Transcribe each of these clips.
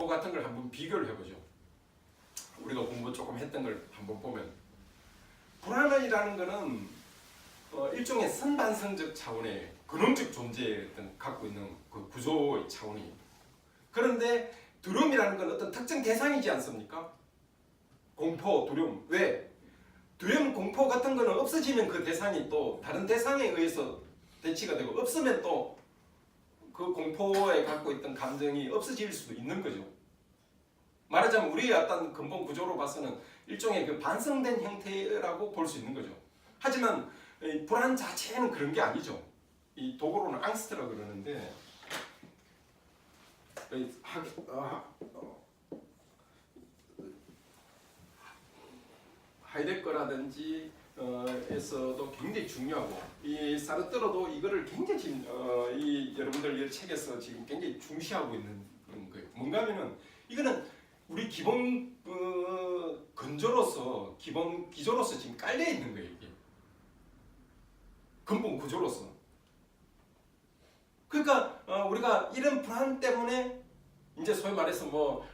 같은 걸 한번 비교를 해보죠. 우리가 공부 조금 했던 걸 한번 보면 불안이라는 것은 일종의 선반성적 차원의 근원적 존재의 어떤 갖고 있는 그 구조의 차원이에요. 그런데 두려움이라는 건 어떤 특정 대상이지 않습니까? 공포, 두려움. 왜? 두려움, 공포 같은 거는 없어지면 그 대상이 또 다른 대상에 의해서 대치가 되고, 없으면 또 그 공포에 갖고 있던 감정이 없어질 수도 있는 거죠. 말하자면 우리의 어떤 근본 구조로 봐서는 일종의 그 반성된 형태라고 볼 수 있는 거죠. 하지만 불안 자체는 그런 게 아니죠. 이 독어로는 앙스트라고 그러는데, 하이데거라든지 에서도 굉장히 중요하고, 이 사르트르도 이거를 굉장히 지금 이 여러분들 이 책에서 지금 굉장히 중시하고 있는 그런 거예요. 뭔가 하면은 이거는 우리 기본 근조로서, 기본 기조로서 지금 깔려 있는 거예요. 이게 근본 구조로서. 그러니까 우리가 이런 불안 때문에 이제 소위 말해서 뭐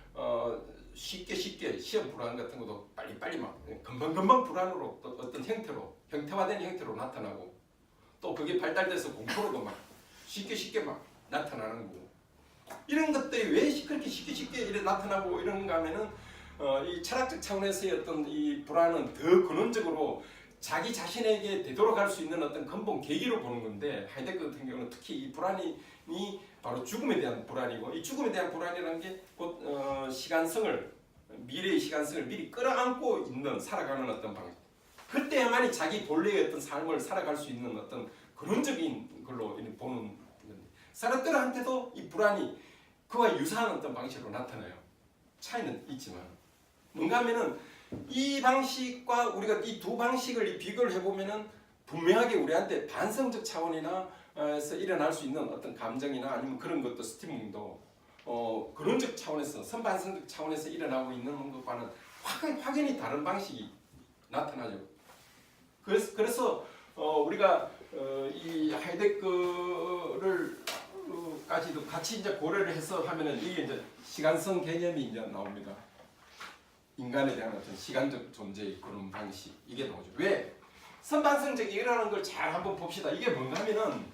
쉽게 시험 불안 같은 것도 빨리 막 금방 불안으로 또 어떤 형태로, 형태화된 형태로 나타나고, 또 그게 발달돼서 공포로도 막 쉽게 막 나타나는 거고, 이런 것들이 왜 그렇게 쉽게 이렇게 나타나고 이런가 하면은 이 철학적 차원에서의 어떤 이 불안은 더 근원적으로 자기 자신에게 되돌아갈 수 있는 어떤 근본 계기로 보는 건데, 하이데거 같은 경우는 특히 이 불안이 바로 죽음에 대한 불안이고, 이 죽음에 대한 불안이라는 게 곧 시간성을, 미래의 시간성을 미리 끌어안고 있는, 살아가는 어떤 방식, 그때야만이 자기 본래의 어떤 삶을 살아갈 수 있는 어떤 근원적인 걸로 보는 건데, 사람들한테도 이 불안이 그와 유사한 어떤 방식으로 나타나요. 차이는 있지만 뭔가 하면은 이 방식과 우리가 이 두 방식을 비교를 해보면은 분명하게 우리한테 반성적 차원이나 에서 일어날 수 있는 어떤 감정이나 아니면 그런 것도 스티밍도 근원적 차원에서, 선반성적 차원에서 일어나고 있는 것과는 확연히 다른 방식이 나타나죠. 그래서 우리가 이 하이데거를 까지도 같이 이제 고려를 해서 하면은 이게 이제 시간성 개념이 이제 나옵니다. 인간에 대한 어떤 시간적 존재의 그런 방식, 이게 나오죠. 왜? 선반성적이라는 걸 잘 한번 봅시다. 이게 뭔가 하면은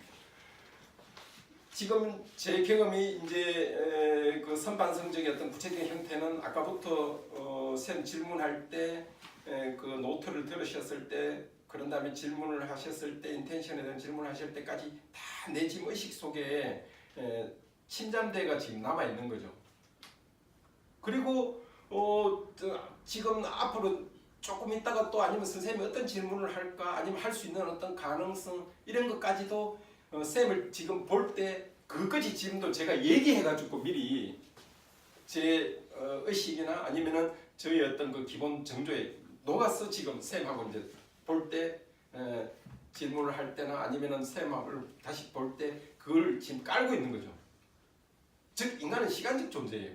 지금 제 경험이 이제 그 선반성적인 어떤 구체적인 형태는 아까부터 쌤 질문할 때 그 노트를 들으셨을 때, 그런 다음에 질문을 하셨을 때, 인텐션에 대한 질문을 하실 때까지 다 내 지금 의식 속에 침잠대가 지금 남아 있는 거죠. 그리고 지금 앞으로 조금 있다가 또 아니면 선생님이 어떤 질문을 할까, 아니면 할 수 있는 어떤 가능성, 이런 것까지도 쌤을 지금 볼 때 그것까지 지금도 제가 얘기해가지고 미리 제 의식이나 아니면은 저희 어떤 그 기본 정조에 녹아서 지금 쌤하고 이제 볼 때 질문을 할 때나 아니면은 쌤을 다시 볼 때 그걸 지금 깔고 있는 거죠. 즉 인간은 시간적 존재예요.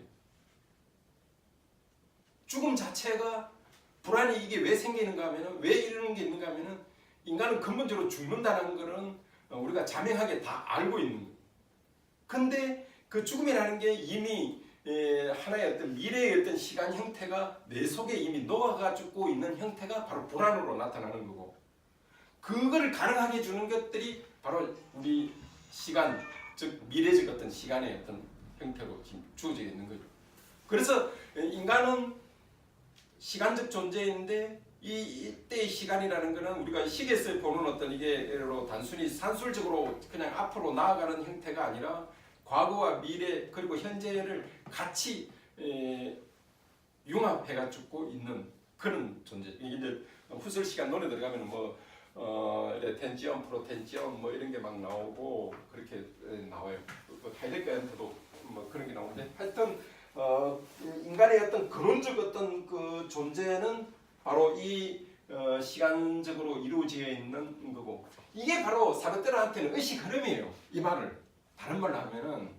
죽음 자체가, 불안이 이게 왜 생기는가 하면은, 왜 이러는 게 있는가 하면은, 인간은 근본적으로 죽는다는 것은 우리가 자명하게 다 알고 있는 거예요. 근데 그 죽음이라는 게 이미 하나의 어떤 미래의 어떤 시간 형태가 내 속에 이미 녹아가지고 있는 형태가 바로 불안으로 나타나는 거고, 그거를 가능하게 해주는 것들이 바로 우리 시간, 즉 미래적 어떤 시간의 어떤 형태로 지금 주어져 있는 거죠. 그래서 인간은 시간적 존재인데, 이때의 시간이라는 것은 우리가 시계에서 보는 어떤 이게 단순히 산술적으로 그냥 앞으로 나아가는 형태가 아니라 과거와 미래 그리고 현재를 같이 융합해가지고 있는 그런 존재. 이제 후설 시간 논에 들어가면 뭐 텐지엄, 프로텐지엄 뭐 이런 게 막 나오고 그렇게 나와요. 하이데거한테도 뭐 그런 게 나오는데, 하여튼 인간의 어떤 근원적 어떤 그 존재는 바로 이 시간적으로 이루어져 있는 거고, 이게 바로 사르트르한테는 의식 흐름이에요. 이 말을 다른 말로 하면은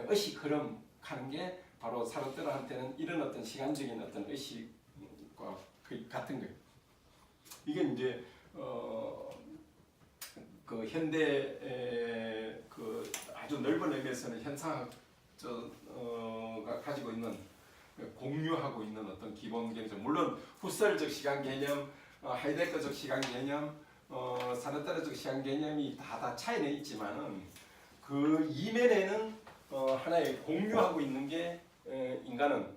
의식 흐름 하는 게 바로 사르트르한테는 이런 어떤 시간적인 어떤 의식과 같은 거예요. 이게 이제 그 현대 그 아주 넓은 의미에서는 현상학 가 가지고 있는 공유하고 있는 어떤 기본 개념, 물론 후설적 시간 개념, 하이데거적 시간 개념, 사르타르적 시간 개념이 다 차이는 있지만은 그 이면에는 하나의 공유하고 있는 게 인간은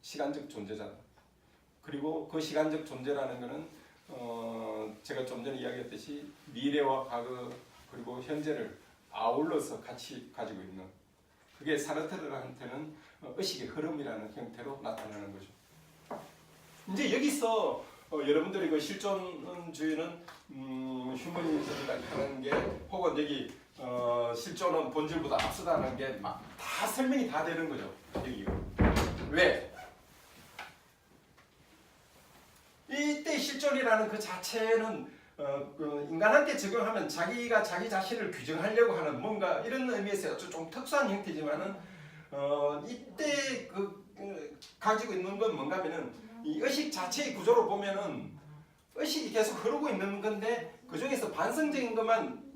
시간적 존재잖아. 그리고 그 시간적 존재라는 것은 제가 좀 전에 이야기했듯이 미래와 과거 그리고 현재를 아울러서 같이 가지고 있는, 그게 사르트르한테는 의식의 흐름이라는 형태로 나타나는 거죠. 이제 여기서 여러분들이 그 실존주의는 휴머니즘이라고 하는 게, 혹은 여기 실존은 본질보다 앞서다는 게 막 다 설명이 다 되는 거죠. 여기 왜? 이때 실존이라는 그 자체는 그 인간한테 적용하면 자기가 자기 자신을 규정하려고 하는 뭔가 이런 의미에서 좀 특수한 형태지만은 이때 가지고 있는 건 뭔가면은 이 의식 자체의 구조로 보면은 의식이 계속 흐르고 있는 건데 그 중에서 반성적인 것만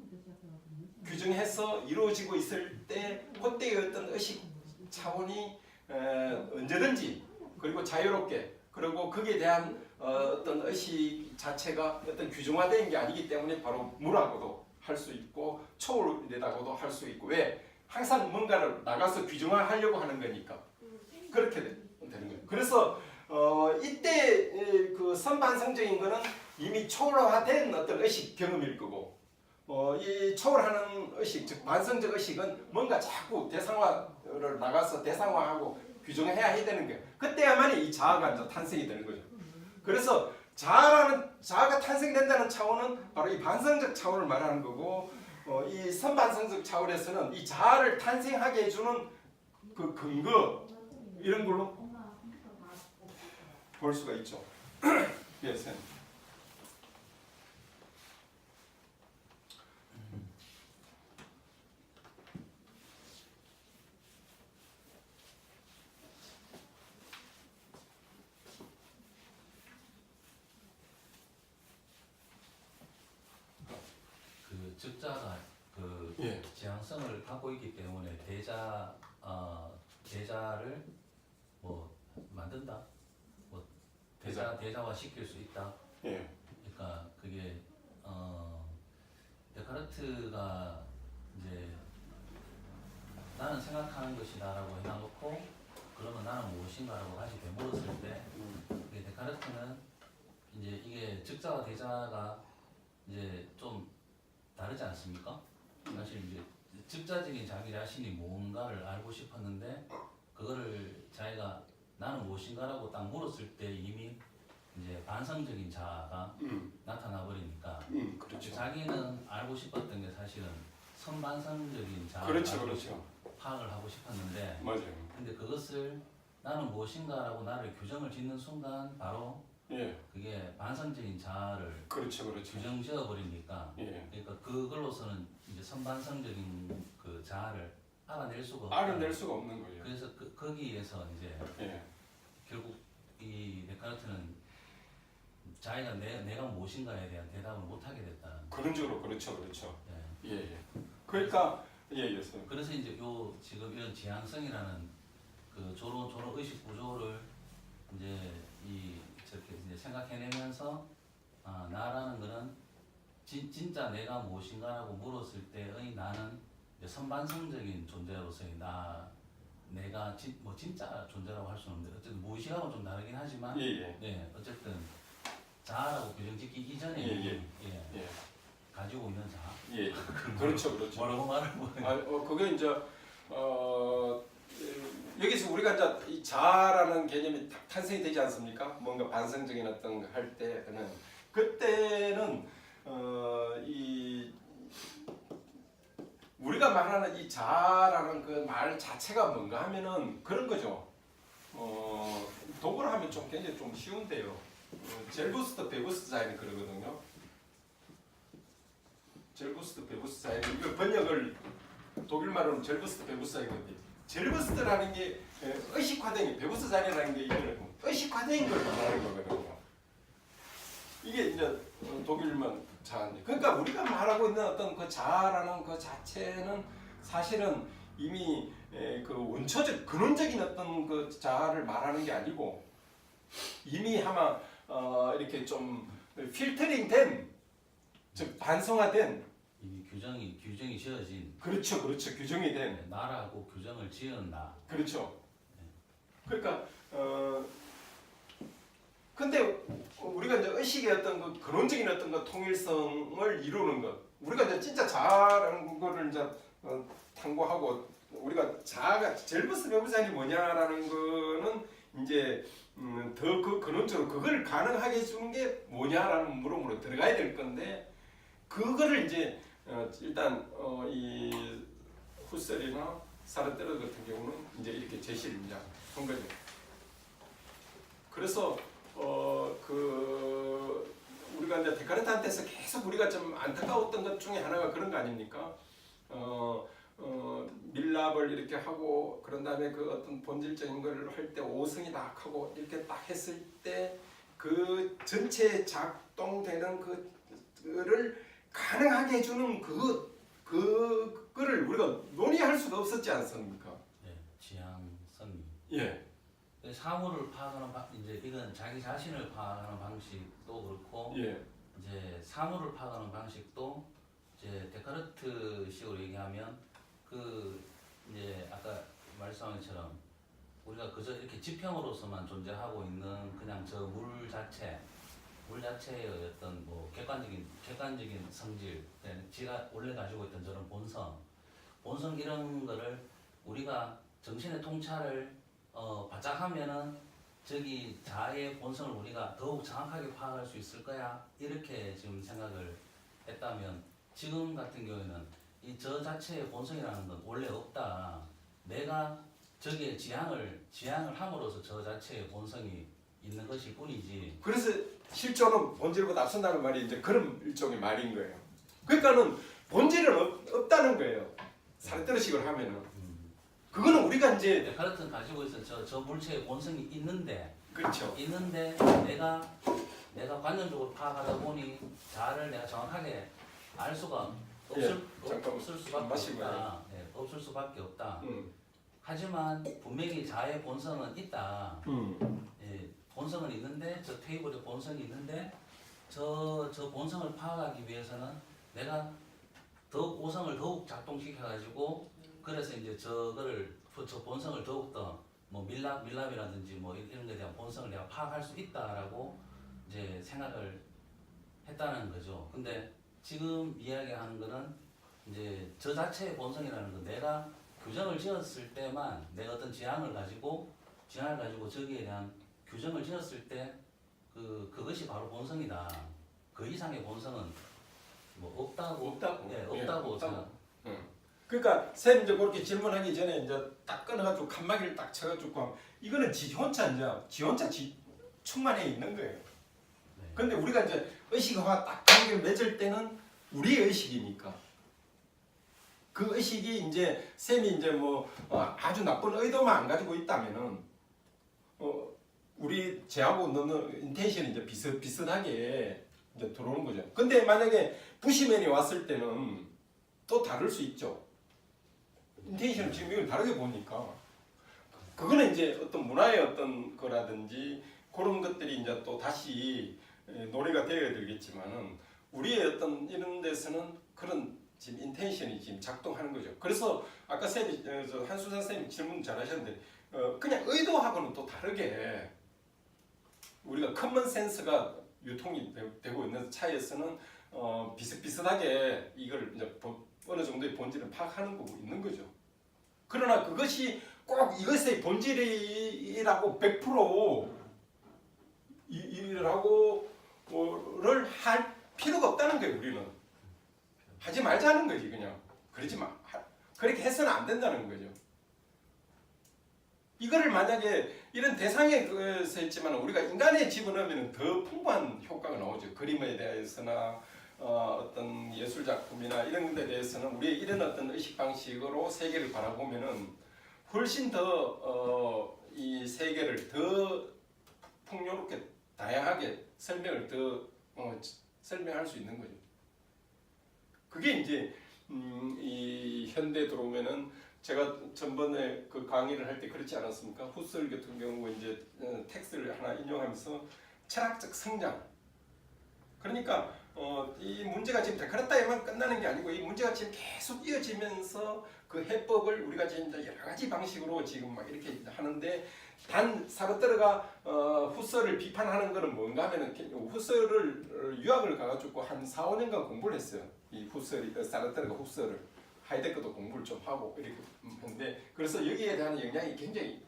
규정해서 이루어지고 있을 때 그때의 어떤 의식 차원이 언제든지 그리고 자유롭게, 그리고 거기에 대한 어떤 의식 자체가 어떤 규정화된 게 아니기 때문에 바로 무라고도 할 수 있고 초월되다고도 할 수 있고, 왜? 항상 뭔가를 나가서 규정화하려고 하는 거니까 그렇게 되는 거예요. 그래서 이때 그 선반성적인 거는 이미 초월화된 어떤 의식 경험일 거고, 이 초월하는 의식, 즉 반성적 의식은 뭔가 자꾸 대상화를 나가서 대상화하고 규정해야 되는 거예요. 그때야만 이 자아가 이제 탄생이 되는 거죠. 그래서 자아가 탄생된다는 차원은 바로 이 반성적 차원을 말하는 거고, 이 선반성적 차원에서는 이 자아를 탄생하게 해주는 그 근거, 이런 걸로 볼 수가 있죠. 예, 선. 그 즉자가 그 예. 지향성을 갖고 있기 때문에 대자를 뭐 만든다, 뭐 대자화 시킬 수 있다. 예. 그러니까 그게 데카르트가 이제 나는 생각하는 것이다라고 해놔놓고 그러면 나는 무엇인가라고 다시 되물었을 때, 그게 데카르트는 이제 이게 즉자와 대자가 이제 좀 다르지 않습니까? 사실 이제 즉자적인 자기 자신이 무언가를 알고 싶었는데 그거를 자기가 나는 무엇인가라고 딱 물었을 때 이미 이제 반성적인 자아가 나타나 버리니까 그렇죠. 자기는 알고 싶었던 게 사실은 선반성적인 자아를 그렇죠. 파악을 하고 싶었는데, 맞아요. 근데 그것을 나는 무엇인가라고 나를 규정을 짓는 순간 바로 예. 그게 반성적인 자아를 그렇죠. 규정지어 버리니까, 예. 그러니까 그걸로서는 이제 선반성적인 그 자아를 알아낼 수가 없다. 알아낼 수가 없는 거예요. 그래서 거기에서 이제 예. 결국 이 데카르트는 자기가 내가 무엇인가에 대한 대답을 못 하게 됐다는. 근원적으로 그렇죠. 예. 예. 그러니까 선생님. 그래서 이제 요 지금 이런 지향성이라는 그 조론 의식 구조를 이제 저렇게 이제 생각해내면서 나라는 거는 진짜 내가 무엇인가라고 물었을 때의 나는 이제 선반성적인 존재로서의 내가 뭐 진짜 존재라고 할 수는 없는데 어쨌든 무의식하고 좀 다르긴 하지만 네, 어쨌든 자아라고 규정짓기 이전에 가지고 있는 자아. 예. 그렇죠. 뭐라고 말을 뭐. 그게 이제 여기서 우리가 이제 이 자아라는 개념이 탄생이 되지 않습니까? 뭔가 반성적인 어떤 거 할 때는, 그때는 이 우리가 말하는 이 자아라는 그 말 자체가 뭔가 하면은 그런 거죠. 독어로 하면 좀 굉장히 좀 쉬운데요. 젤부스트 베부스자인 그러거든요. 젤부스트 베부스자인, 이거 번역을 독일말로는 젤부스트 베부스자이거든요. 젤부스트라는 게 의식화된 게, 베부스자이라는 게 이거는 의식화된 걸 말하는 거거든요. 이게 이제 독일만 자아인데, 그러니까 우리가 말하고 있는 어떤 그 자아라는 그 자체는 사실은 이미 그 원초적 근원적인 어떤 그 자아를 말하는 게 아니고 이미 아마 이렇게 좀 필터링된 즉 반성화된 이미 규정이 지어진 그렇죠 규정이 된 나라고 규정을 지은 나. 그렇죠. 그러니까 근데 우리가 이제 의식의 어떤 그 근원적인 어떤 그 통일성을 이루는 것, 우리가 이제 진짜 자아라는 거를 이제 탐구하고 우리가 자아가 젤버스 배우자니 뭐냐라는 거는 이제 더 그 근원적으로 그걸 가능하게 해주는 게 뭐냐라는 물음으로 들어가야 될 건데 그거를 이제 일단 이 후셀이나 사르트르 같은 경우는 이제 이렇게 제시를 이제 한 거죠. 그래서 그 우리가 이제 데카르트한테서 계속 우리가 좀 안타까웠던 것 중에 하나가 그런 거 아닙니까? 밀랍을 이렇게 하고 그런 다음에 그 어떤 본질적인 걸 할 때 오성이 딱 하고 이렇게 딱 했을 때 그 전체 작동되는 그를 가능하게 해주는 그거를 우리가 논의할 수가 없었지 않습니까? 네, 지향 선미. 예. 사물을 파악하는 이제 이건 자기 자신을 파악하는 방식도 그렇고 예. 이제 사물을 파악하는 방식도 이제 데카르트식으로 얘기하면 그 이제 아까 말씀한 것처럼 우리가 그저 이렇게 지평으로서만 존재하고 있는 그냥 저 물 자체의 어떤 뭐 객관적인 성질, 지가 원래 가지고 있던 저런 본성 이런 거를 우리가 정신의 통찰을 바짝 하면은 저기 자아의 본성을 우리가 더욱 정확하게 파악할 수 있을 거야 이렇게 지금 생각을 했다면 지금 같은 경우에는 이 저 자체의 본성이라는 건 원래 없다. 내가 저기에 지향을 함으로써 저 자체의 본성이 있는 것일 뿐이지. 그래서 실존은 본질보다 앞선다는 말이 이제 그런 일종의 말인 거예요. 그러니까는 본질은 없다는 거예요. 사르트르식을 하면은. 그거는 우리가 이제 데카르트는 가지고 있는 저 물체의 본성이 있는데 그렇죠. 내가 관념적으로 파악하다 보니 자아를 내가 정확하게 알 수가 없을 수밖에 없다. 네, 없을 수밖에 없다. 하지만 분명히 자아의 본성은 있다. 예, 본성은 있는데 저 테이블에 본성이 있는데 저 본성을 파악하기 위해서는 내가 더욱 오성을 더욱 작동시켜가지고 그래서 이제 저 본성을 더욱더 뭐 밀랍이라든지 뭐 이런 것에 대한 본성을 내가 파악할 수 있다라고 이제 생각을 했다는 거죠. 근데 지금 이야기하는 거는 이제 저 자체의 본성이라는 건 내가 규정을 지었을 때만 내가 어떤 지향을 가지고 저기에 대한 규정을 지었을 때 그것이 바로 본성이다. 그 이상의 본성은 뭐 없다고. 네, 없다고 생각. 그러니까 쌤 이제 그렇게 질문하기 전에 이제 딱 끊어가지고 칸막이를 딱 쳐가지고 이거는 지 혼자 충만해 있는 거예요. 네. 근데 우리가 이제 의식화 딱 관계를 맺을 때는 우리의 의식이니까 그 의식이 이제 쌤이 이제 뭐 아주 나쁜 의도만 안 가지고 있다면은 우리 제하고 너는 인텐션이 이제 비슷하게 이제 들어오는 거죠. 근데 만약에 부시맨이 왔을 때는 또 다를 수 있죠. 인텐션을 지금 이걸 다르게 보니까 그거는 이제 어떤 문화의 어떤 거라든지 그런 것들이 이제 또 다시 논의가 되어야 되겠지만은 우리의 어떤 이런 데서는 그런 지금 인텐션이 지금 작동하는 거죠. 그래서 아까 쌤이 한수산 쌤이 질문 잘하셨는데 그냥 의도하고는 또 다르게 우리가 커먼 센스가 유통이 되고 있는 차이에서는 비슷비슷하게 이걸 이제 어느 정도의 본질을 파악하는 거고 있는 거죠. 그러나 그것이 꼭 이것의 본질이라고 100% 이라고를 할 필요가 없다는 거예요. 우리는 하지 말자는 거지. 그냥 그러지 마. 그렇게 해서는 안 된다는 거죠. 이거를 만약에 이런 대상에 서 있지만 우리가 인간에 집어넣으면 더 풍부한 효과가 나오죠. 그림에 대해서나 어떤 예술 작품이나 이런 데 대해서는 우리의 이런 어떤 의식 방식으로 세계를 바라보면은 훨씬 더 이 세계를 더 풍요롭게 다양하게 설명을 설명할 수 있는 거죠. 그게 이제 이 현대 들어오면은 제가 전번에 그 강의를 할 때 그렇지 않았습니까? 후설 같은 경우 이제 텍스트를 하나 인용하면서 철학적 성장. 그러니까 이 문제가 지금 데카르타에만 끝나는 게 아니고 이 문제가 지금 계속 이어지면서 그 해법을 우리가 지금 여러 가지 방식으로 지금 막 이렇게 하는데 단 사르트르가 후서를 비판하는 것은 뭔가 하면은 후서를 유학을 가가지고 한 4, 5년간 공부를 했어요. 이 사르트르가 후서를 하이데크도 공부를 좀 하고 이렇게 했는데 그래서 여기에 대한 영향이 굉장히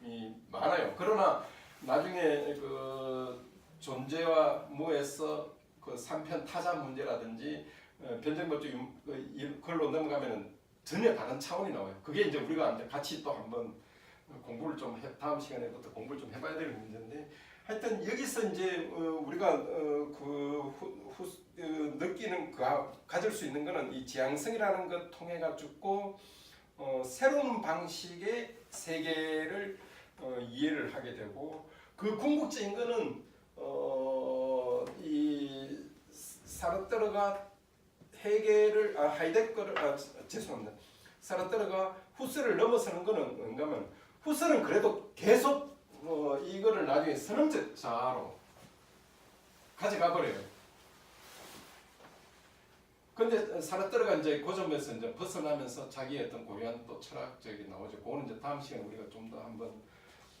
많아요. 그러나 나중에 그 존재와 무에서 그 3편 타자 문제라든지 변정법적 그걸로 넘어가면은 전혀 다른 차원이 나와요. 그게 이제 우리가 같이 또 한번 공부를 좀 다음 시간에부터 공부를 좀 해봐야 될 문제인데 하여튼 여기서 이제 우리가 느끼는 가질 수 있는 거는 이 지향성이라는 것 통해 가지고 새로운 방식의 세계를 이해를 하게 되고 그 궁극적인 거는 이 사르트르가 헤겔을 하이데거를 죄송합니다. 사르트르가 후스를 넘어서는 거는 뭔가면 후스는 그래도 계속 이거를 나중에 선언적 자아로 가져가 버려요. 근데 사르트르가 이제 그 점에서 이제 벗어나면서 자기의 어떤 고유한 또 철학적인 나오죠. 그거는 이제 다음 시간에 우리가 좀 더 한번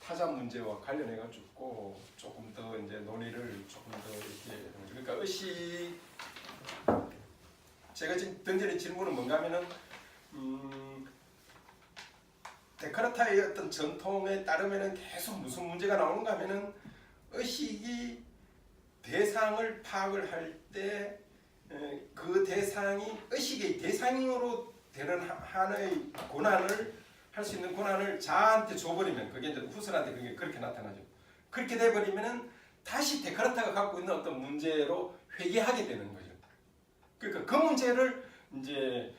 타자 문제와 관련해 가지고 조금 더 이제 논의를 조금 더 이렇게 그러니까 의식 제가 지금 던지는 질문은 뭔가면은 데카르타의 어떤 전통에 따르면은 계속 무슨 문제가 나오는가 하면은 의식이 대상을 파악을 할 때 그 대상이 의식의 대상으로 되는 하나의 고난을 할 수 있는 고난을 자한테 줘버리면 그게 이제 후설한테 그게 그렇게 나타나죠. 그렇게 돼버리면은 다시 데카르타가 갖고 있는 어떤 문제로 회귀하게 되는 거죠. 그러니까 그 문제를 이제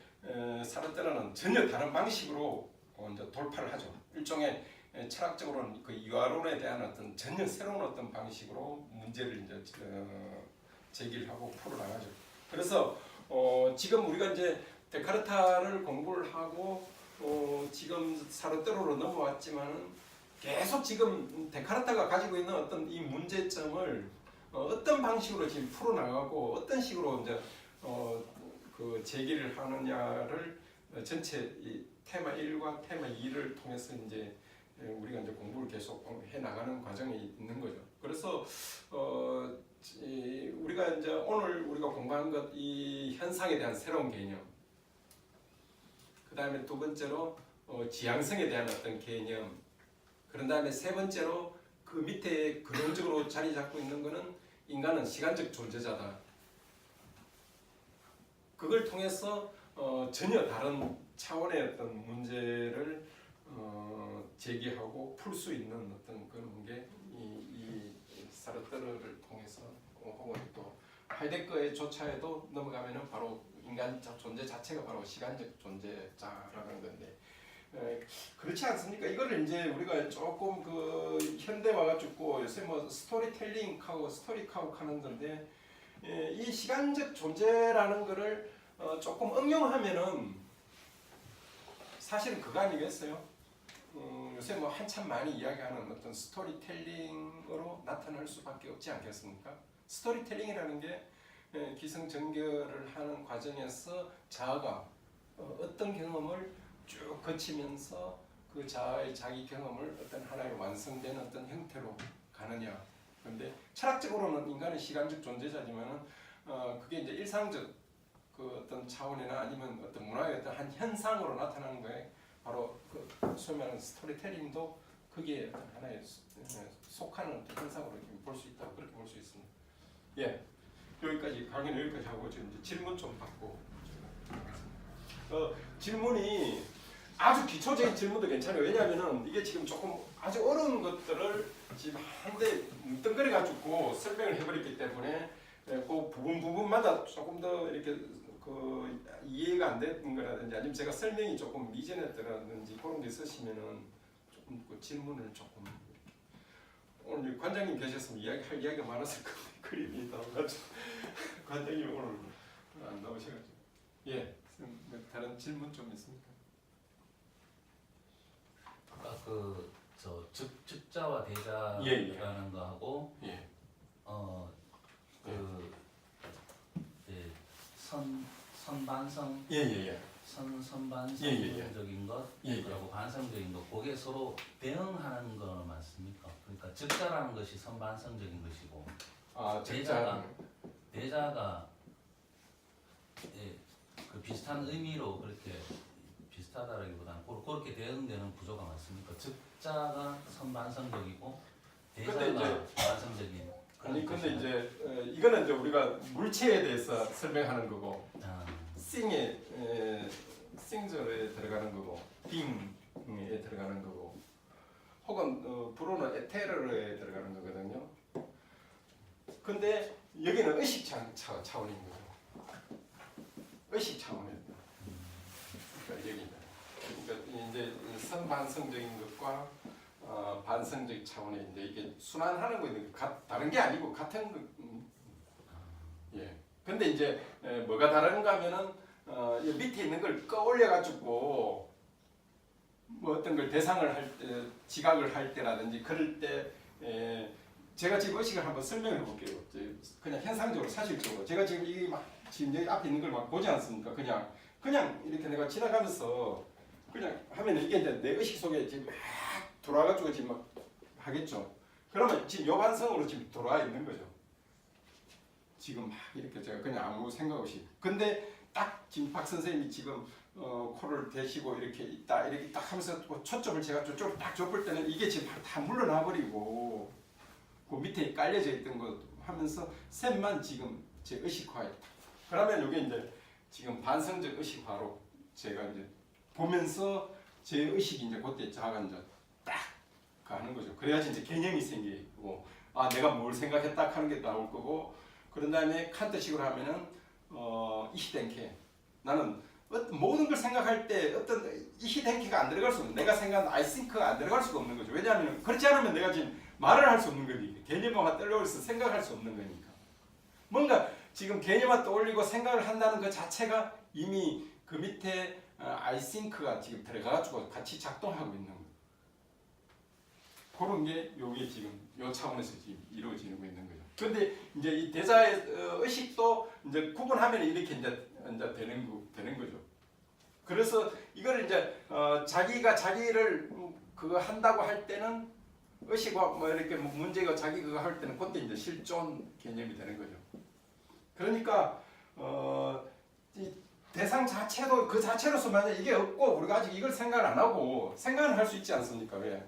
사르트르는 전혀 다른 방식으로 이제 돌파를 하죠. 일종의 철학적으로는 그 유아론에 대한 어떤 전혀 새로운 어떤 방식으로 문제를 이제 제기를 하고 풀어나가죠. 그래서 지금 우리가 이제 데카르타를 공부를 하고 지금 사르트르로 넘어왔지만은 계속 지금 데카르타가 가지고 있는 어떤 이 문제점을 어떤 방식으로 지금 풀어나가고 어떤 식으로 이제 그 제기를 하느냐를 전체 이 테마 1과 테마 2를 통해서 이제 우리가 이제 공부를 계속 해 나가는 과정이 있는 거죠. 그래서 우리가 이제 오늘 우리가 공부한 것 이 현상에 대한 새로운 개념. 그 다음에 두 번째로 지향성에 대한 어떤 개념. 그런 다음에 세 번째로 그 밑에 근원적으로 자리 잡고 있는 거는 인간은 시간적 존재자다. 그걸 통해서 전혀 다른 차원의 어떤 문제를 제기하고 풀 수 있는 어떤 그런 게 이 사르트르를 통해서 혹은 또 하이데거의 조차에도 넘어가면은 바로 인간적 존재 자체가 바로 시간적 존재자라는 건데 그렇지 않습니까? 이거를 이제 우리가 조금 그 현대 와가지고 요새 뭐 스토리텔링하고 스토리카우 하는 건데 이 시간적 존재라는 거를 조금 응용하면은 사실은 그거 아니겠어요? 요새 뭐 한참 많이 이야기하는 어떤 스토리텔링으로 나타날 수밖에 없지 않겠습니까? 스토리텔링이라는 게 기승전결을 하는 과정에서 자아가 어떤 경험을 쭉 거치면서 그 자아의 자기 경험을 어떤 하나의 완성된 어떤 형태로 가느냐. 그런데 철학적으로는 인간은 시간적 존재자지만은 그게 이제 일상적 그 어떤 차원이나 아니면 어떤 문화의 어떤 한 현상으로 나타나는 거에 바로 그 소위 말하는 스토리텔링도 거기에 어떤 하나의 속하는 어떤 현상으로 볼 수 있다고 그렇게 볼 수 있습니다. 예, 여기까지 강의는 여기까지 하고 지금 이제 질문 좀 받고 질문이 아주 기초적인 질문도 괜찮아요. 왜냐하면은 이게 지금 조금 아주 어려운 것들을 지금 한데 뭉뚱그려 가지고 설명을 해버렸기 때문에 그 부분마다 조금 더 이렇게 그 이해가 안 되는 거라든지 아니면 제가 설명이 조금 미진했다든지 그런 게 있으시면은 조금 그 질문을 조금 오늘 관장님 계셨으면 할 이야기가 많았을 건데 그림이 나와가지고 관장님 오늘 안 나오셔가지고 예 다른 질문 좀 있습니까? 저 즉자와 대자라는 예, 예. 거하고 예. 이제 선반성 예예예. 선반성적인 것 예, 예. 그리고 반성적인 것 그게 서로 대응하는 거 맞습니까? 그러니까 즉자라는 것이 선반성적인 것이고 아 대자가 예, 그 비슷한 의미로 그렇게 비슷하다라기보다는 그렇게 대응되는 구조가 맞습니까? 즉자가 선반성적이고 대자가 근데 이제- 반성적인 아니 그런 근데 것이나요? 이제 이거는 이제 우리가 물체에 대해서 설명하는 거고 아, 싱에 싱절에 들어가는 거고 빙에 들어가는 거고 혹은 불어는 에테르에 들어가는 거거든요. 근데 여기는 의식 차원인 거죠. 의식 차원이에요. 그러니까 여기는 그러니까 이제 선반성적인 것과 반성적 차원의 이제 이게 순환하는 거는 다른 게 아니고 같은 거. 예. 근데 이제 뭐가 다른가 하면은 이 밑에 있는 걸 끌어올려 가지고 뭐 어떤 걸 대상을 할 때, 지각을 할 때라든지 그럴 때 제가 지금 의식을 한번 설명해 볼게요. 그냥 현상적으로 사실적으로 제가 지금 이 막 지금 여기 앞에 있는 걸 막 보지 않습니까? 그냥 이렇게 내가 지나가면서 그냥 하면 이게 이제 내 의식 속에 지금 막 돌아가지고 지금 막 하겠죠. 그러면 지금 요반성으로 지금 돌아와 있는 거죠. 지금 막 이렇게 제가 그냥 아무 생각 없이. 근데 딱 지금 박 선생님이 지금 코를 대시고 이렇게 있다 이렇게 딱 하면서 초점을 제가 저쪽으로 딱 좁을 때는 이게 지금 다 물러나 버리고 그 밑에 깔려져 있던 거 하면서 셋만 지금 제 의식화에 그러면 이게 이제 지금 반성적 의식화로 제가 이제 보면서 제 의식이 이제 그때 자가 이제 딱 가는 거죠. 그래야지 이제 개념이 생기고 아 내가 뭘 생각했다 하는 게 나올 거고 그런 다음에 칸트식으로 하면은 이시덴케 나는 모든 걸 생각할 때 어떤 이시덴케가 안 들어갈 수 없는 내가 생각하는 아이싱크가 안 들어갈 수가 없는 거죠. 왜냐하면 그렇지 않으면 내가 지금 말을 할 수 없는 거니까 개념화가 떠올려서 생각할 수 없는 거니까 뭔가 지금 개념화 떠올리고 생각을 한다는 그 자체가 이미 그 밑에 아이싱크가 지금 들어가가지고 같이 작동하고 있는 거예요. 그런 게 요게 지금 요 차원에서 지금 이루어지고 있는 거죠. 근데 이제 이 대자의 의식도 이제 구분하면 이렇게 이제 되는 거죠. 그래서 이걸 이제 자기가 자기를 그거 한다고 할 때는 의식과 뭐 이렇게 문제가 자기 그거 할 때는 그때 이제 실존 개념이 되는 거죠. 그러니까 이 대상 자체도 그 자체로서 만약 이게 없고 우리가 아직 이걸 생각을 안 하고 생각을 할 수 있지 않습니까? 왜?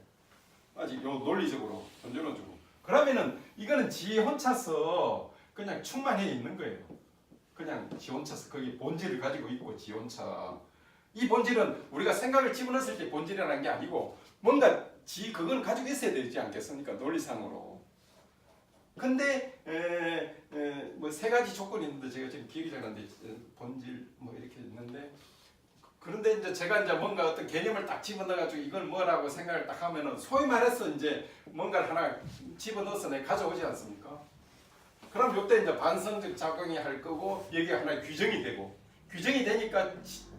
아직 요 논리적으로 본질론적으로 그러면은 이거는 지 혼자서 그냥 충만해 있는 거예요. 그냥 지 혼자서 거기 본질을 가지고 있고 지 혼자 이 본질은 우리가 생각을 집어넣었을 때 본질이라는 게 아니고 뭔가 지 그걸 가지고 있어야 되지 않겠습니까? 논리상으로. 근데 뭐 세 가지 조건이 있는데 제가 지금 기억이 잘 안 나는데 본질 뭐 이렇게 있는데 그런데 이제 제가 이제 뭔가 어떤 개념을 딱 집어넣어가지고 이걸 뭐라고 생각을 딱 하면은 소위 말해서 이제 뭔가를 하나 집어넣어서 내 가져오지 않습니까? 그럼 이때 이제 반성적 작용이 할 거고 여기가 하나의 규정이 되고 규정이 되니까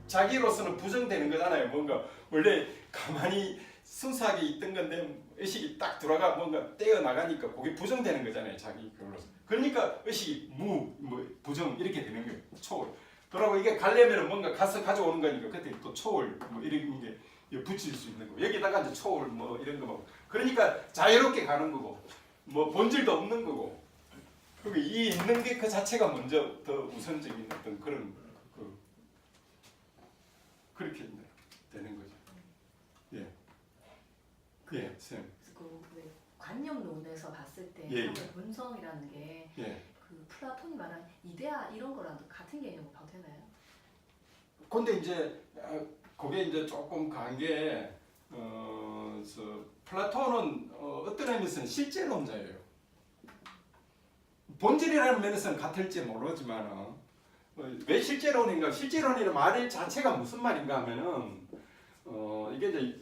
자기로서는 부정되는 거잖아요. 뭔가 원래 가만히 순수하게 있던 건데 의식이 딱 들어가 뭔가 떼어 나가니까 그게 부정되는 거잖아요. 자기 그걸로서. 그러니까 의식이 뭐 부정 이렇게 되는 거예요. 초월. 그러고 이게 가려면은 뭔가 가서 가져오는 거니까 그때 또 초월 뭐 이런 게 붙일 수 있는 거. 여기다가 이제 초월 뭐 이런 거 뭐. 그러니까 자유롭게 가는 거고 뭐 본질도 없는 거고. 그리고 이 있는 게 그 자체가 먼저 더 우선적인 어떤 그런 그렇게 되는 거죠. 예. 예, 쌤. 그 관념론에서 봤을 때 예, 예. 본성이라는 게 예. 그 플라톤이 말한 이데아 이런 거랑도 같은 개념으로 봐도 되나요? 근데 이제 그게 이제 조금 간게 플라톤은 어떤 의미에서는 실제론자예요. 본질이라는 면에서는 같을지 모르지만 왜 실제론인가? 실제론이라는 말 자체가 무슨 말인가 하면은 이게 이제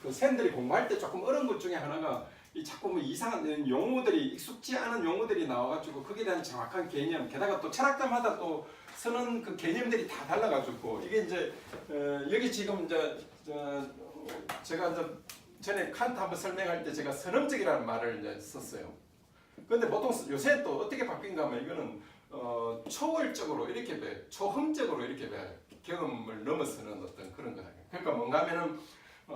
그 쌤들이 공부할 때 조금 어려운 것 중에 하나가 이 자꾸 뭐 이상한 용어들이 익숙지 않은 용어들이 나와가지고 거기에 대한 정확한 개념 게다가 또 철학자마다 또 쓰는 그 개념들이 다 달라가지고 이게 이제 여기 지금 이제 제가 이제 전에 칸트 한번 설명할 때 제가 선험적이라는 말을 이제 썼어요. 근데 보통 요새 또 어떻게 바뀐가 하면 이거는 초월적으로 이렇게 초험적으로 이렇게 경험을 넘어서는 어떤 그런 거다. 그러니까 뭔가 하면은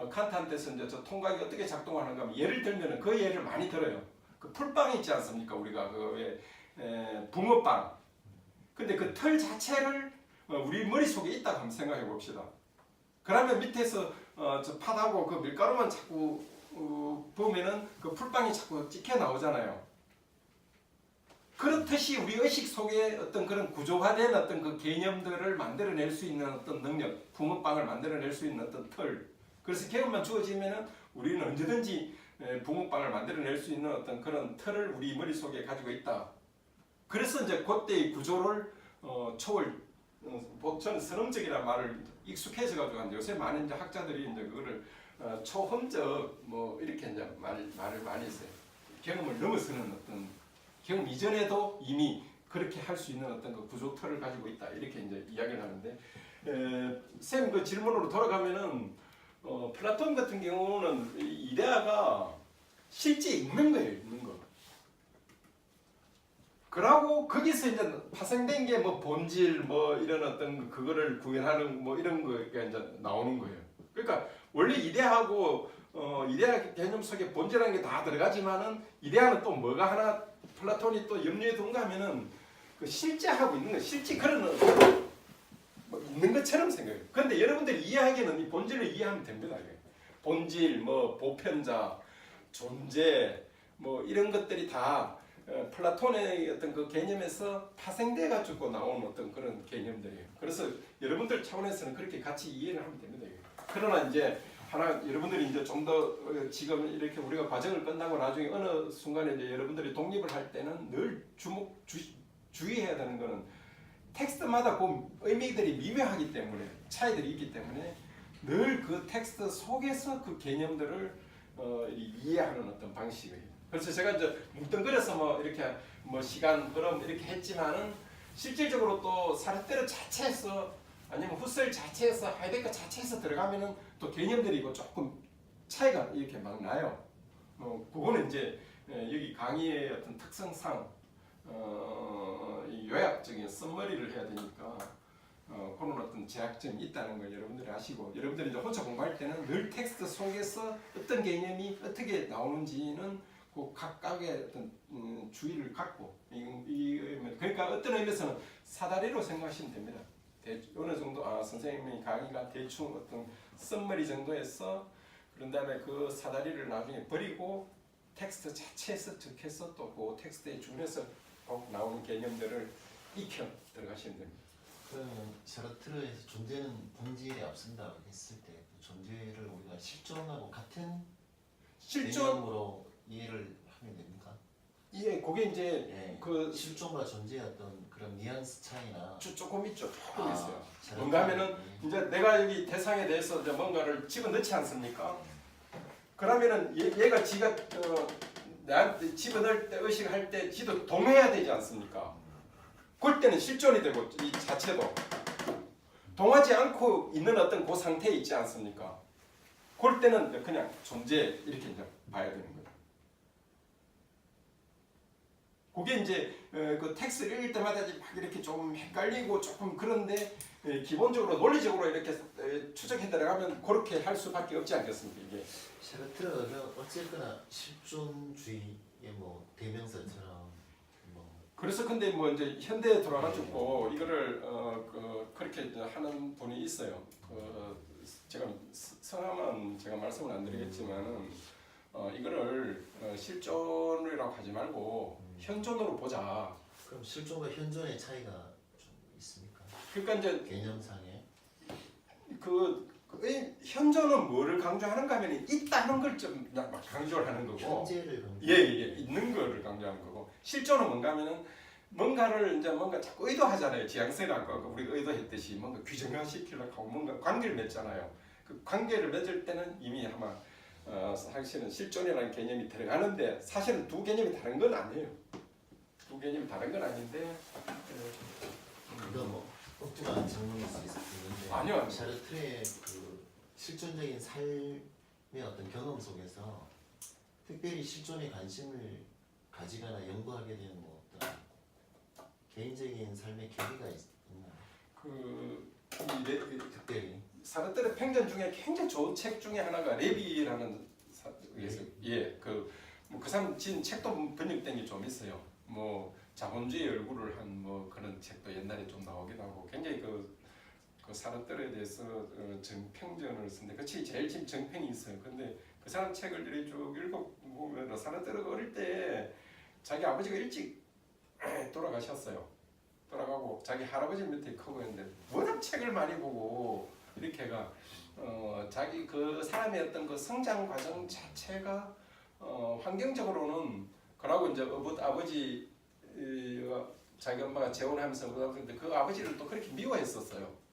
칸트한테서 이제 저 통각이 어떻게 작동하는가 하면 예를 들면은 그 예를 많이 들어요. 그 풀빵 있지 않습니까? 우리가 그 붕어빵. 근데 그 털 자체를 우리 머릿속에 있다고 한번 생각해 봅시다. 그러면 밑에서 저 팥하고 그 밀가루만 자꾸 보면은 그 풀빵이 자꾸 찍혀 나오잖아요. 그렇듯이 우리 의식 속에 어떤 그런 구조화된 어떤 그 개념들을 만들어낼 수 있는 어떤 능력, 붕어빵을 만들어낼 수 있는 어떤 털. 그래서 개념만 주어지면은 우리는 언제든지 붕어빵을 만들어낼 수 있는 어떤 그런 털을 우리 머릿속에 가지고 있다. 그래서 이제 그때의 구조를 초월, 저는 선험적이라는 말을 익숙해져 가지고 요새 많은 이제 학자들이 이제 그거를 초험적 뭐 이렇게 이제 말을 많이 했어요. 경험을 넘어서는 어떤 경험 이전에도 이미 그렇게 할 수 있는 어떤 그 구조 틀을 가지고 있다 이렇게 이제 이야기를 하는데 쌤 그 질문으로 돌아가면은 플라톤 같은 경우는 이데아가 실제 있는 거예요, 있는 거. 그러고 거기서 이제 파생된 게 뭐 본질 뭐 이런 어떤 그거를 구현하는 뭐 이런 거가 이제 나오는 거예요. 그러니까 원래 이데아하고 이데아 개념 속에 본질이라는 게 다 들어가지만은 이데아는 또 뭐가 하나 플라톤이 또 염려에 둔가 하면은 그 실제하고 있는 거, 실제 그런 뭐 있는 것처럼 생각해요. 그런데 여러분들이 이해하기에는 이 본질을 이해하면 됩니다. 이게. 본질, 뭐 보편자, 존재, 뭐 이런 것들이 다 플라톤의 어떤 그 개념에서 파생돼 가지고 나온 어떤 그런 개념들이에요. 그래서 여러분들 차원에서는 그렇게 같이 이해를 하면 됩니다. 이게. 그러나 이제 하나 여러분들이 이제 좀 더 지금 이렇게 우리가 과정을 끝나고 나중에 어느 순간에 이제 여러분들이 독립을 할 때는 늘 주의해야 되는 거는 텍스트마다 그 의미들이 미묘하기 때문에 차이들이 있기 때문에 늘 그 텍스트 속에서 그 개념들을 이해하는 어떤 방식이에요. 그래서 제가 이제 뭉뚱그려서 뭐 이렇게 뭐 시간 흐름 이렇게 했지만은 실질적으로 또 사르테르 자체에서 아니면 후셀 자체에서 하이데거 자체에서 들어가면은 또 개념들이 이거 조금 차이가 이렇게 막 나요. 그거는 이제 여기 강의의 어떤 특성상 이 요약적인 썸머리를 해야 되니까 그런 어떤 제약점이 있다는 걸 여러분들이 아시고 여러분들이 이제 혼자 공부할 때는 늘 텍스트 속에서 어떤 개념이 어떻게 나오는지는 그 각각의 어떤 주의를 갖고 그러니까 어떤 의미에서는 사다리로 생각하시면 됩니다. 어느 정도 선생님의 강의가 대충 어떤 썸머리 정도에서 그런 다음에 그 사다리를 나중에 버리고 텍스트 자체에서 적혀서 또 그 텍스트에 준해서 꼭 나오는 개념들을 익혀 들어가시면 됩니다. 그러면 샤르트르에서 존재는 본질에 없습니다고 했을 때 존재를 우리가 실존하고 같은 개념으로 이해를 하면 됩니까? 예, 그게 이제 예, 그 실존과 존재의 어떤 그런 뉘앙스 차이나 조금 있죠. 조금 있어요. 샤르트르, 뭔가 하면은 이제 내가 여기 대상에 대해서 이제 뭔가를 집어넣지 않습니까? 그러면은 얘가 지가 나한테 집어넣을 때 의식할 때 지도 동해야 되지 않습니까? 그럴 때는 실존이 되고 이 자체도 동하지 않고 있는 어떤 그 상태에 있지 않습니까? 그럴 때는 그냥 존재 이렇게 이제 봐야 되는 거예요. 그게 이제 그 텍스트를 읽을 때마다 막 이렇게 좀 헷갈리고 조금 그런데 기본적으로 논리적으로 이렇게 추적해 들어가면 그렇게 할 수밖에 없지 않겠습니까? 이게 샤르트르는 어쨌거나 실존주의의 뭐 대명사처럼 뭐 그래서 근데 뭐 이제 현대에 들어와가지고 이거를 그렇게 이제 하는 분이 있어요. 제가 성함은 제가 말씀을 안 드리겠지만은 이거를 실존이라고 하지 말고 현존으로 보자. 그럼 실존과 현존의 차이가 좀 있습니까? 그러니까 이제 개념상에 그 현존은 뭐를 강조하는가 하면 있다는 걸 좀 강조를 하는 거고 현재를 예, 있는 거를 강조하는 거고 실존은 뭔가 하면은 뭔가를 이제 뭔가 자꾸 의도하잖아요. 지향성이 아까 우리가 의도했듯이 뭔가 규정화시키려고 하고 뭔가 관계를 맺잖아요. 그 관계를 맺을 때는 이미 아마 사실은 실존이라는 개념이 들어가는데 사실은 두 개념이 다른 건 아니에요. 두 개념이 다른 건 아닌데 이거 뭐 엉뚱한 질문일 수 있는데 아니요. 샤르트르의 그 실존적인 삶의 어떤 경험 속에서 특별히 실존에 관심을 가지거나 연구하게 되는 뭐 어떤 개인적인 삶의 계기가 있나요? 특별히 사르트르 평전 중에 굉장히 좋은 책 중에 하나가 레비라는 그 사람 진 책도 번역된 게 좀 있어요. 뭐 자본주의 얼굴을 한 뭐 그런 책도 옛날에 좀 나오기도 하고 굉장히 그 사르트르에 대해서 정평전을 쓴데 그 책이 제일 지금 정평이 있어요. 근데 그 사람 책을 이렇게 쭉 읽어보면 사르트르가 어릴 때 자기 아버지가 일찍 돌아가셨어요. 돌아가고 자기 할아버지 밑에 크고 있는데 워낙 책을 많이 보고 이렇게가 자기 그 사람의 어떤 그 성장 과정 자체가 환경적으로는 그러고 이제 아버지 자기 엄마가 재혼하면서 그러는데 그 아버지를 또 그렇게 미워했었어요.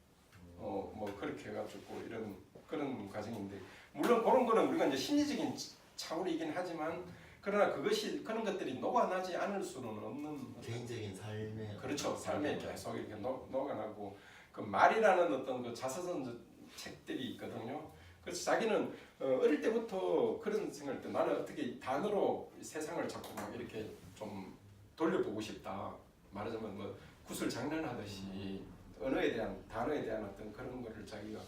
뭐 그렇게 해가지고 이런 그런 과정인데 물론 그런 거는 우리가 이제 심리적인 차원이긴 하지만 그러나 그런 것들이 녹아나지 않을 수는 없는 개인적인 삶에 그렇죠. 삶에 계속 이렇게 녹아나고 그 말이라는 어떤 그 자서전 책들이 있거든요. 그래서 자기는 어릴 때부터 그런 생각을 때 나는 어떻게 단어로 세상을 자꾸 막 이렇게 좀 돌려보고 싶다. 말하자면 뭐 구슬 장난하듯이 단어에 대한 어떤 그런 거를 자기가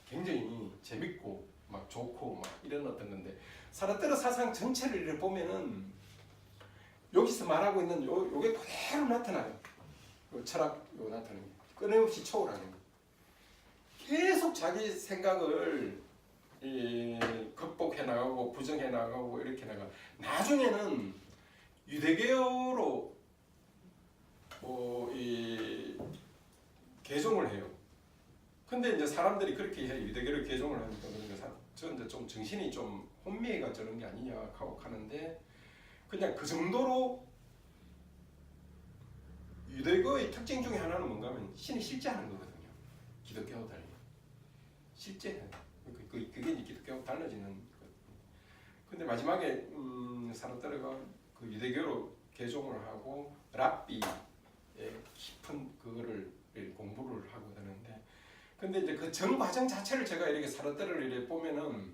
굉장히 재밌고 막 좋고 막 이런 어떤 건데 사르트르 사상 전체를 이렇게 보면은 여기서 말하고 있는 요게 그대로 나타나요. 요 철학 요 나타나는 게 끊임없이 초월하는 거. 계속 자기 생각을 극복해 나가고 부정해 나가고 이렇게 나가. 나중에는 유대교로 개종을 해요. 근데 이제 사람들이 그렇게 해 유대교를 개종을 하니까 저 이제 좀 정신이 좀 혼미해가 저런 게 아니냐 하고 하는데 그냥 그 정도로 유대교의 특징 중에 하나는 뭔가 하면 신이 실제하는 거거든요. 기독교하고 달리 실제 그게 이제 기독교하고 달라지는 것. 근데 마지막에 사르트르가 그 유대교로 개종을 하고 랍비의 깊은 그거를 공부를 하고 되는데 근데 이제 그 전 과정 자체를 제가 이렇게 사르트르를 이렇게 보면은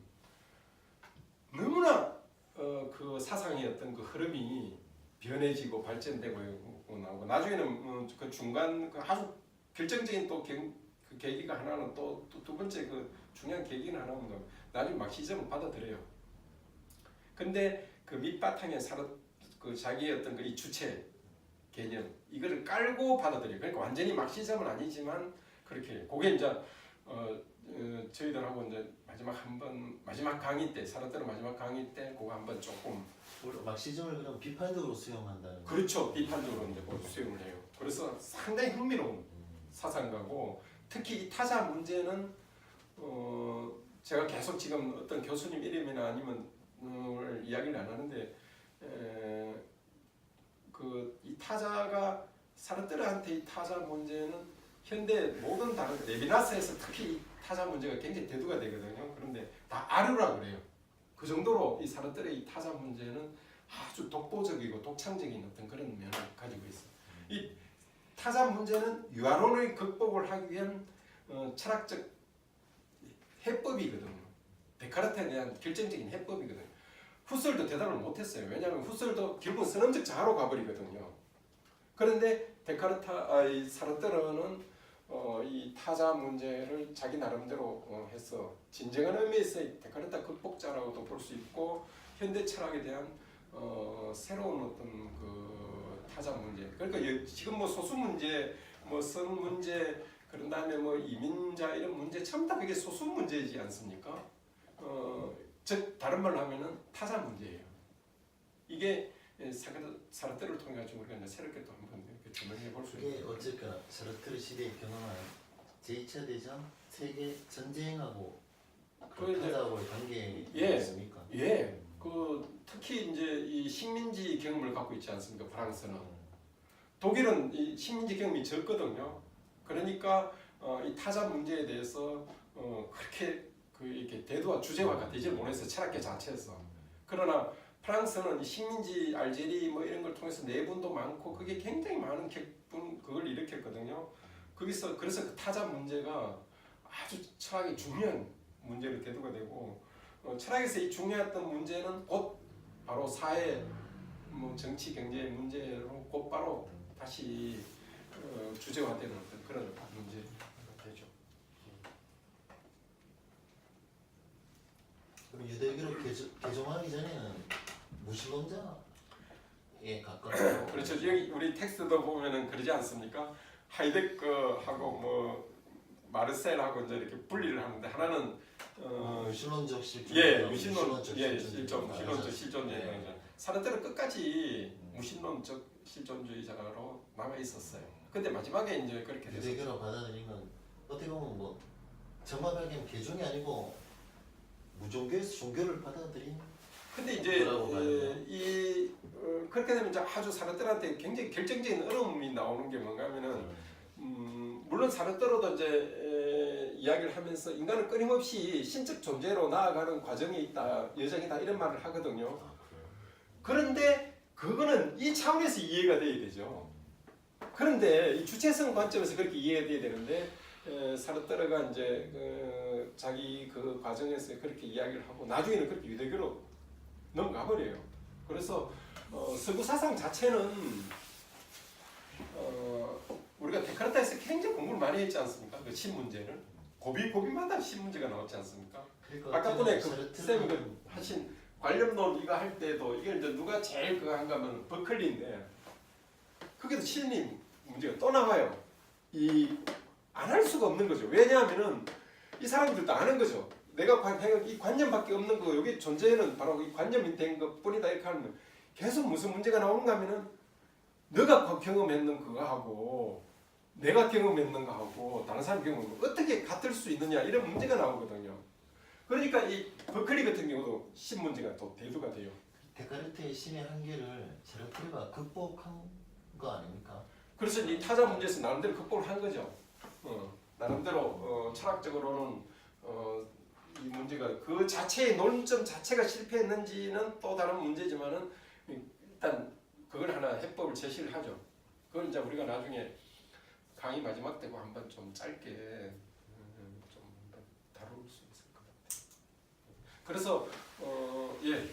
너무나 그 사상의 어떤 그 흐름이 변해지고 발전되고 나오고 나중에는 그 중간 그 아주 결정적인 또 그 계기가 하나는 또 두 번째 그 중요한 계기는 하나는 나중에 막시즘을 받아들여요. 근데 그 밑바탕에 그 자기의 어떤 그 이 주체 개념 이거를 깔고 받아들여요. 그러니까 완전히 막시즘은 아니지만 그렇게 그게 이제 저희들하고 이제 마지막 강의 때 사르트르 마지막 강의 때 그거 한번 조금 막시즘을 그럼 비판적으로 수용한다는 그렇죠. 비판적으로 이제 수용을 해요. 그래서 상당히 흥미로운 사상가고 특히 이 타자 문제는 제가 계속 지금 어떤 교수님 이름이나 아니면 이야기를 안 하는데 그 이 타자가 사르트르한테 이 타자 문제는 현대 모든 다른 레비나스에서 특히 이 타자 문제가 굉장히 대두가 되거든요. 그런데 다 아류라 그래요. 그 정도로 이 사르트르의 이 타자 문제는 아주 독보적이고 독창적인 어떤 그런 면을 가지고 있어요. 이 타자 문제는 유아론의 극복을 하기 위한 철학적 해법이거든요. 데카르트에 대한 결정적인 해법이거든요. 후설도 대답을 못했어요. 왜냐하면 후설도 결국 선언적 자아로 가버리거든요. 그런데 이 사르트르는 이 타자 문제를 자기 나름대로 해서 진정한 의미에서의 데카르트 극복자라고도 볼 수 있고 현대 철학에 대한 새로운 어떤 그 타자 문제. 그러니까 지금 뭐 소수 문제, 뭐 성 문제, 그런 다음에 뭐 이민자 이런 문제 전부 다 그게 소수 문제이지 않습니까? 즉 다른 말로 하면은 타자 문제예요. 이게 사르트르를 통해 가지고 우리가 이제 새롭게 또 한번 이렇게 조명해 볼 수 이게 있는. 어쨌거나 사르트르 시대에 경험한 제2차 대전 세계 전쟁하고 그 타자하고의 관계 예. 있습니까? 예, 그 특히 이제 이 식민지 경험을 갖고 있지 않습니까? 프랑스는 독일은 이 식민지 경험이 적거든요. 그러니까 이 타자 문제에 대해서 그렇게 이렇게 대두와 주제화가 되지 못해서 철학계 자체에서. 그러나 프랑스는 이 식민지 알제리 뭐 이런 걸 통해서 내분도 많고 그게 굉장히 많은 그걸 일으켰거든요. 거기서 그래서 그 타자 문제가 아주 철학의 중요한 문제로 대두가 되고 철학에서 이 중요했던 문제는 곧 바로 사회, 뭐 정치, 경제 문제로 곧바로 다시 주제화되는 어떤 그런 문제가 되죠. 그럼 유대교를 개종하기 전에는 무신론자에 가까웠고 그렇죠. 여기 우리 텍스트도 보면은 그러지 않습니까? 하이데거하고 뭐 마르셀하고 이제 이렇게 분리를 하는데 하나는 무신론적 실존, 무신론적 실존주의. 네. 사람들은 끝까지 무신론적 실존주의자로 남아 있었어요. 근데 마지막에 이제 그렇게 됐어요. 유대교로 받아들인 건 어떻게 보면 뭐 정말하기엔 개종이 아니고 무종교에서 종교를 받아들인. 근데 이제 뭐라고 봐요? 그렇게 되면 이제 아주 사람들한테 굉장히 결정적인 어려움이 나오는 게 뭔가 하면은 물론 사람들로도 이제 이야기를 하면서 인간은 끊임없이 신적 존재로 나아가는 과정에 있다, 여정이다 이런 말을 하거든요. 아, 그래요? 그런데 그거는 이 차원에서 이해가 돼야 되죠. 그런데 이 주체성 관점에서 그렇게 이해가 돼야 되는데 사르트르가 이제 자기 그 과정에서 그렇게 이야기를 하고 나중에는 그렇게 유대교로 넘어가 버려요. 그래서 서구 사상 자체는 우리가 데카르트에서 굉장히 공부를 많이 했지 않습니까? 그 신문제를 고비마다 신문제가 나왔지 않습니까? 그러니까 아까 전에 그 사르트르는 쌤이 그 하신 관념론 이거 할 때도 이게 이제 누가 제일 그거 한가 하면 버클리인데 그게도 신림 문제가 또 나와요. 안 할 수가 없는 거죠. 왜냐하면은 이 사람들도 아는 거죠. 내가 이 관념밖에 없는 거 여기 존재는 바로 이 관념이 된 것뿐이다 이렇게 하면 계속 무슨 문제가 나오는가 하면은 너가 경험했는 그거하고 내가 경험했는 거하고 다른 사람 경험하고 어떻게 같을 수 있느냐 이런 문제가 나오거든요. 그러니까 이 버클리 같은 경우도 신 문제가 또 대두가 돼요. 데카르트의 신의 한계를 사르트르가 극복한 거 아닙니까? 그래서 이 타자 문제에서 나름대로 극복을 한 거죠. 나름대로 철학적으로는 이 문제가 그 자체의 논점 자체가 실패했는지는 또 다른 문제지만은 일단 그걸 하나 해법을 제시를 하죠. 그걸 이제 우리가 나중에 강의 마지막 때고 한번 좀 짧게 좀 다룰 수 있을 것 같아요. 그래서 예.